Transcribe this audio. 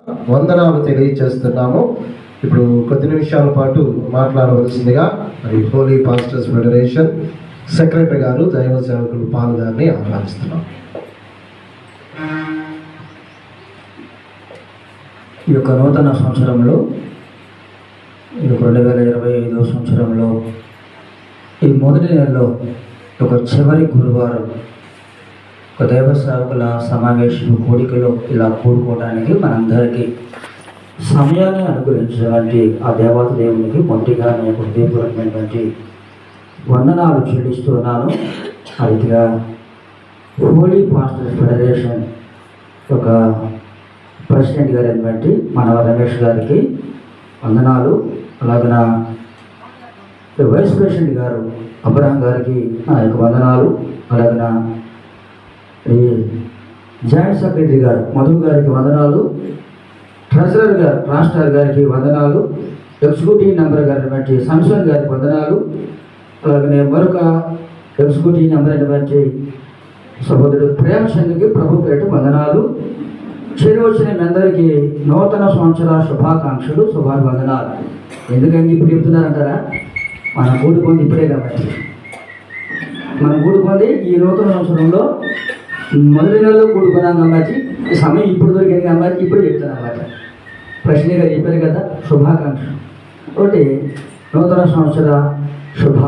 వందనాలు తెలియజేస్తున్నాము. ఇప్పుడు కొద్ది నిమిషాల పాటు మాట్లాడవలసిందిగా మరి హోలీ పాస్టర్స్ ఫెడరేషన్ సెక్రటరీ గారు దైవ సేవకులు పాల్ గారిని ఆహ్వానిస్తున్నాం. ఈ యొక్క నూతన సంవత్సరంలో, ఈ 2025 సంవత్సరంలో ఈ మొదటి నెలలో ఒక చివరి గురువారం ఒక దైవ సేవకుల సమావేశం కోడికలో ఇలా కూడుకోవడానికి మనందరికీ సమయాన్ని అనుగ్రహించినటువంటి ఆ దేవత దేవునికి మొదటిగా నేను హృదయపూర్వకమైనటువంటి వందనాలు చెల్లిస్తున్నాను. అదిగా హోలీ పాస్టర్స్ ఫెడరేషన్ ఒక ప్రెసిడెంట్ గారు అయినటువంటి మన రమేష్ గారికి వందనాలు, అలాగన వైస్ ప్రెసిడెంట్ గారు అబ్రహం గారికి నా యొక్క వందనాలు, అలాగన ఈ జాయింట్ సెక్రటరీ గారు మధు గారికి వందనాలు, ట్రెజరర్ గారు రాష్ట్ర గారికి వందనాలు, ఎగ్జిక్యూటివ్ మెంబర్ గారి సంసన్ గారికి వందనాలు, అలాగనే మరొక ఎగ్జిక్యూటివ్ మెంబర్ అయినటువంటి సహోదరుడు ప్రేమచంద్కి ప్రభు పేరిట వందనాలు. చేరవచ్చిన మీ అందరికీ నూతన సంవత్సర శుభాకాంక్షలు, శుభాభివందనాలు. ఎందుకంటే ఇప్పుడు చెప్తున్నారంటారా, మన కూడుకుంది ఇప్పుడే కాబట్టి. మనం కూడుకుంది ఈ నూతన సంవత్సరంలో మొదటి నెలలో కూడుకున్నాం కాబట్టి ఈ సమయం ఇప్పుడు దొరికింది కాబట్టి ఇప్పుడు చెప్తాను అన్నమాట. ప్రశ్నగా చెప్పారు కదా, శుభాకాంక్షలు. ఒకటి నూతన సంవత్సర శుభ